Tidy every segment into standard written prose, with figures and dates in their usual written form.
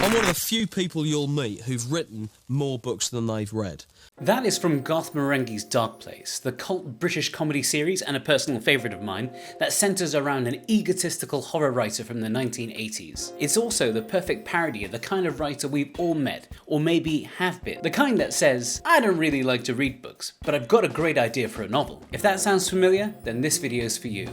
I'm one of the few people you'll meet who've written more books than they've read. That is from Garth Marenghi's Darkplace, the cult British comedy series and a personal favourite of mine that centres around an egotistical horror writer from the 1980s. It's also the perfect parody of the kind of writer we've all met, or maybe have been. The kind that says, I don't really like to read books, but I've got a great idea for a novel. If that sounds familiar, then this video's for you.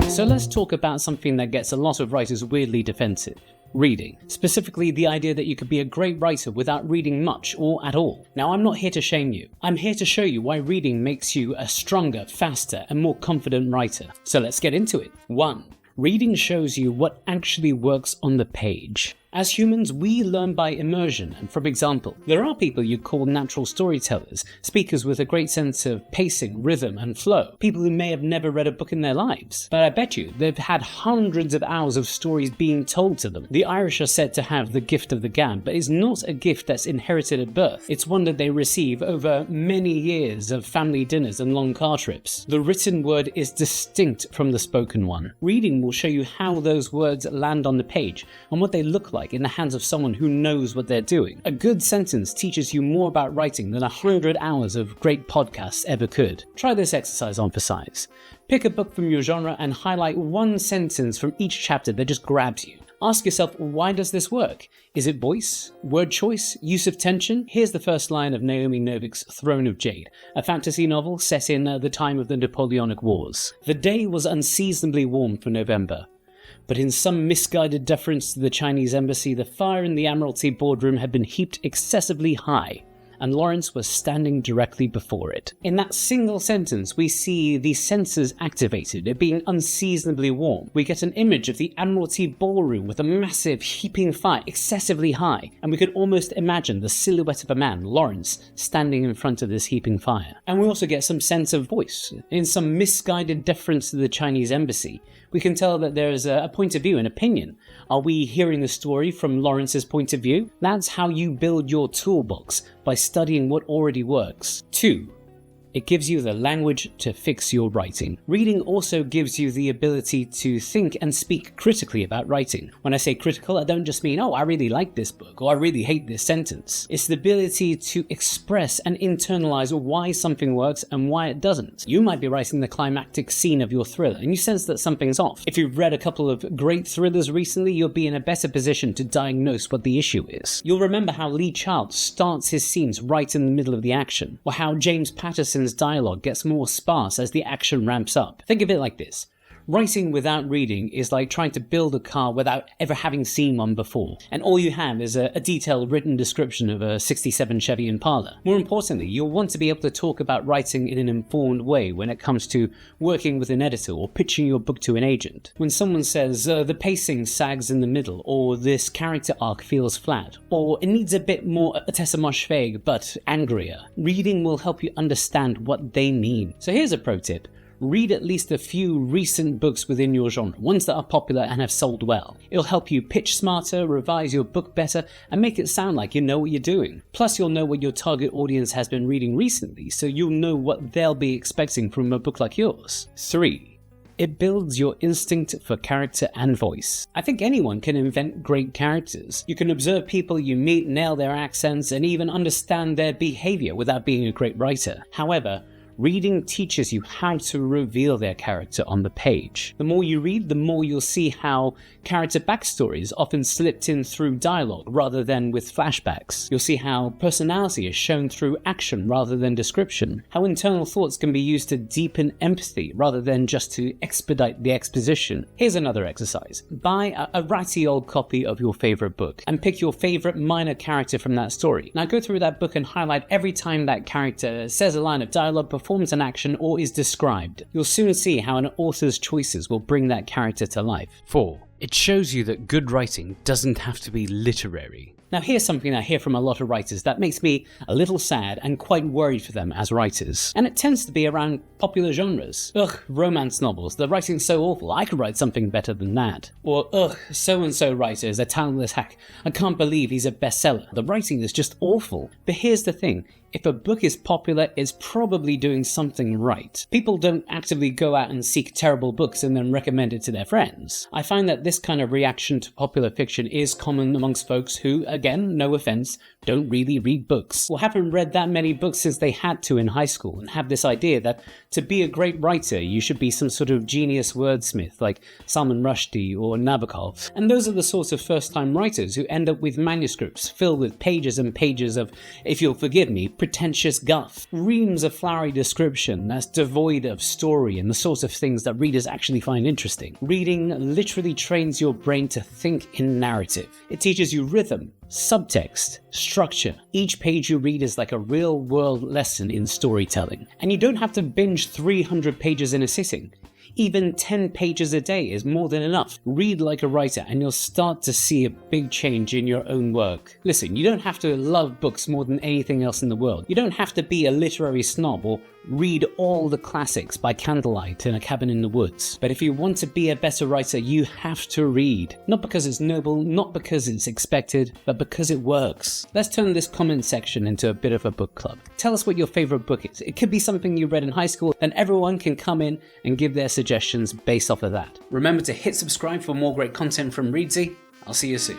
So let's talk about something that gets a lot of writers weirdly defensive. Reading. Specifically, the idea that you could be a great writer without reading much or at all. Now, I'm not here to shame you. I'm here to show you why reading makes you a stronger, faster, and more confident writer. So let's get into it. 1. Reading shows you what actually works on the page. As humans, we learn by immersion and from example. There are people you call natural storytellers, speakers with a great sense of pacing, rhythm and flow, people who may have never read a book in their lives. But I bet you they've had hundreds of hours of stories being told to them. The Irish are said to have the gift of the gab, but it's not a gift that's inherited at birth. It's one that they receive over many years of family dinners and long car trips. The written word is distinct from the spoken one. Reading will show you how those words land on the page and what they look like in the hands of someone who knows what they're doing. A good sentence teaches you more about writing than 100 hours of great podcasts ever could. Try this exercise on for size. Pick a book from your genre and highlight one sentence from each chapter that just grabs you. Ask yourself, why does this work? Is it voice? Word choice? Use of tension? Here's the first line of Naomi Novik's Throne of Jade, a fantasy novel set in the time of the Napoleonic Wars. The day was unseasonably warm for November. But in some misguided deference to the Chinese embassy, the fire in the Admiralty boardroom had been heaped excessively high, and Lawrence was standing directly before it. In that single sentence, we see the senses activated, it being unseasonably warm. We get an image of the Admiralty ballroom with a massive heaping fire excessively high, and we could almost imagine the silhouette of a man, Lawrence, standing in front of this heaping fire. And we also get some sense of voice. In some misguided deference to the Chinese embassy, we can tell that there is a point of view, an opinion. Are we hearing the story from Lawrence's point of view? That's how you build your toolbox, by studying what already works. 2. It gives you the language to fix your writing. Reading also gives you the ability to think and speak critically about writing. When I say critical, I don't just mean, oh, I really like this book, or I really hate this sentence. It's the ability to express and internalize why something works and why it doesn't. You might be writing the climactic scene of your thriller, and you sense that something's off. If you've read a couple of great thrillers recently, you'll be in a better position to diagnose what the issue is. You'll remember how Lee Child starts his scenes right in the middle of the action, or how James Patterson's dialogue gets more sparse as the action ramps up. Think of it like this. Writing without reading is like trying to build a car without ever having seen one before, and all you have is a detailed written description of a 67 Chevy Impala. More importantly, you'll want to be able to talk about writing in an informed way when it comes to working with an editor or pitching your book to an agent. When someone says, the pacing sags in the middle, or this character arc feels flat, or it needs a bit more Tessamashveg but angrier, reading will help you understand what they mean. So here's a pro tip. Read at least a few recent books within your genre, ones that are popular and have sold well. It'll help you pitch smarter, revise your book better, and make it sound like you know what you're doing. Plus, you'll know what your target audience has been reading recently, so you'll know what they'll be expecting from a book like yours. 3. It builds your instinct for character and voice. I think anyone can invent great characters. You can observe people you meet, nail their accents, and even understand their behavior without being a great writer. However, reading teaches you how to reveal their character on the page. The more you read, the more you'll see how character backstories often slipped in through dialogue rather than with flashbacks. You'll see how personality is shown through action rather than description. How internal thoughts can be used to deepen empathy rather than just to expedite the exposition. Here's another exercise. Buy a ratty old copy of your favorite book and pick your favorite minor character from that story. Now go through that book and highlight every time that character says a line of dialogue, performs an action, or is described. You'll soon see how an author's choices will bring that character to life. 4. It shows you that good writing doesn't have to be literary. Now here's something I hear from a lot of writers that makes me a little sad and quite worried for them as writers. And it tends to be around popular genres. Ugh, romance novels, the writing's so awful, I could write something better than that. Or ugh, so-and-so writer is a talentless hack, I can't believe he's a bestseller, the writing is just awful. But here's the thing, If a book is popular, it's probably doing something right. People don't actively go out and seek terrible books and then recommend it to their friends. I find that this kind of reaction to popular fiction is common amongst folks who, again, no offense, don't really read books, or haven't read that many books as they had to in high school, and have this idea that to be a great writer, you should be some sort of genius wordsmith like Salman Rushdie or Nabokov. And those are the sorts of first-time writers who end up with manuscripts filled with pages and pages of, if you'll forgive me, pretentious guff. Reams of flowery description that's devoid of story and the sorts of things that readers actually find interesting. Reading literally trains your brain to think in narrative. It teaches you rhythm, subtext, structure. Each page you read is like a real-world lesson in storytelling. And you don't have to binge 300 pages in a sitting. Even 10 pages a day is more than enough. Read like a writer and you'll start to see a big change in your own work. Listen, you don't have to love books more than anything else in the world. You don't have to be a literary snob or read all the classics by candlelight in a cabin in the woods. But if you want to be a better writer, you have to read. Not because it's noble, not because it's expected, but because it works. Let's turn this comment section into a bit of a book club. Tell us what your favorite book is. It could be something you read in high school, then everyone can come in and give their suggestions based off of that. Remember to hit subscribe for more great content from Reedsy. I'll see you soon.